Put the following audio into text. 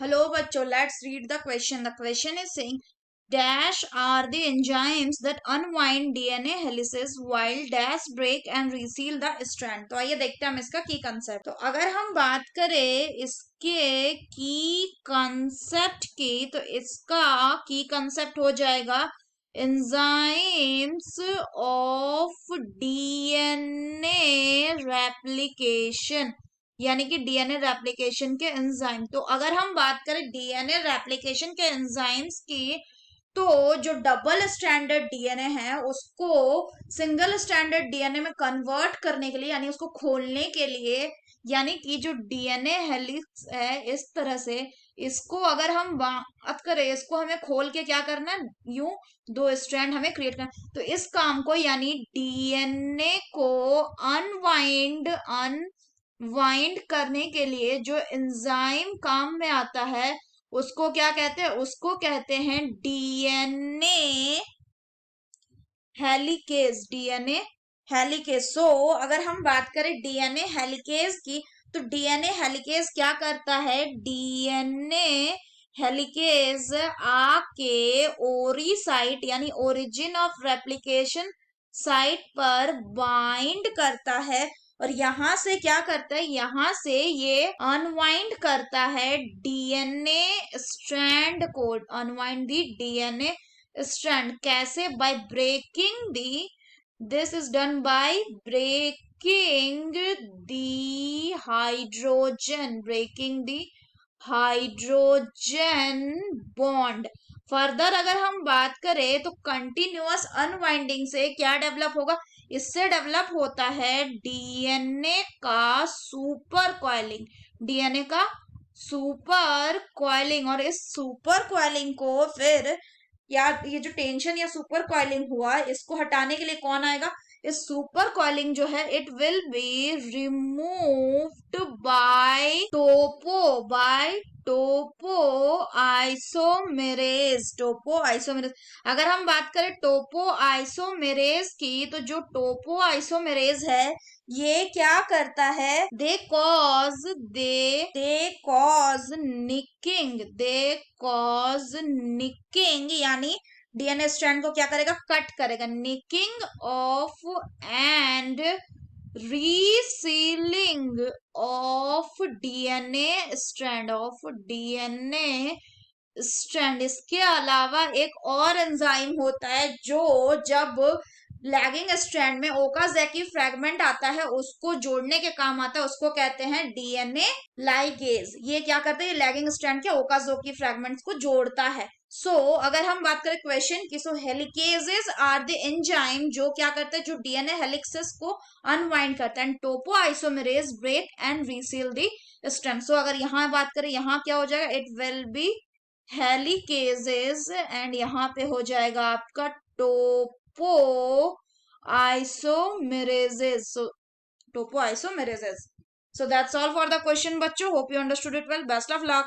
Hello bachcho, let's read the question. The question is saying dash are the enzymes that unwind DNA helices while dash break and reseal the strand. तो आइए देखते हैं हम इसका की concept. तो अगर हम बात करें इसके की कंसेप्ट की, तो इसका की कंसेप्ट हो जाएगा enzymes of DNA replication, यानी कि डीएनए रेप्लिकेशन के एंजाइम. तो अगर हम बात करें डीएनए रेप्लिकेशन के एंजाइम्स की, तो जो डबल स्टैंडर्ड डीएनए है उसको सिंगल स्टैंडर्ड डीएनए में कन्वर्ट करने के लिए, यानी उसको खोलने के लिए, यानी कि जो डीएनए हेलिक्स है इस तरह से, इसको अगर हम बात करें, इसको हमें खोल के क्या करना है, यूं दो स्ट्रैंड हमें क्रिएट करना. तो इस काम को, यानी डीएनए को अनवाइंड करने के लिए जो एंजाइम काम में आता है उसको क्या कहते हैं, उसको कहते हैं DNA helicase. DNA helicase. So अगर हम बात करें डीएनए हेलिकेज की, तो डीएनए हेलिकेज क्या करता है, डीएनए हेलिकेज आके ओरी साइट, यानी ओरिजिन ऑफ रेप्लिकेशन साइट पर बाइंड करता है, और यहां से क्या करता है, यहां से ये अनवाइंड करता है डीएनए स्ट्रैंड को. अनवाइंड दी डीएनए स्ट्रैंड कैसे, by breaking the, this is done by breaking the hydrogen, breaking the hydrogen bond. Further अगर हम बात करें तो कंटिन्यूअस अनवाइंडिंग से क्या डेवलप होगा, इससे डेवलप होता है डीएनए का सुपर कॉइलिंग. डीएनए का सुपर कॉइलिंग, और इस सुपर कॉइलिंग को फिर, या ये जो टेंशन या सुपर कॉइलिंग हुआ इसको हटाने के लिए कौन आएगा, इस सुपर कॉइलिंग जो है it will be removed by topo isomerase. Topo isomerase. अगर हम बात करें टोपो आइसोमेरेज की, तो जो टोपो आइसोमेरेज है ये क्या करता है, दे कॉज निकिंग, यानी डीएनए स्ट्रैंड को क्या करेगा, कट करेगा. Nicking of and resealing of DNA strand. इसके अलावा एक और एंजाइम होता है जो जब लैगिंग स्ट्रैंड में ओकाज़की फ्रैगमेंट आता है उसको जोड़ने के काम आता है, उसको कहते हैं डीएनए लाइगेज. ये क्या करता है, ये लैगिंग स्ट्रैंड के ओकाज़की फ्रैगमेंट्स को जोड़ता है. अगर हम बात करें क्वेश्चन की, हेलिकेजेस आर द एंजाइम जो क्या करते हैं, जो डीएनए हेलिक्सेस को अनवाइंड करता है. And topo isomerase break and reseal the strand. अगर यहाँ बात करें, यहाँ क्या हो जाएगा, it will be helicases, and यहाँ पे हो जाएगा आपका टोपो आइसोमेरेजेस. टोपो आइसोमेरेजेस. So that's all for the question, बच्चों. Hope you understood it well. Best of luck.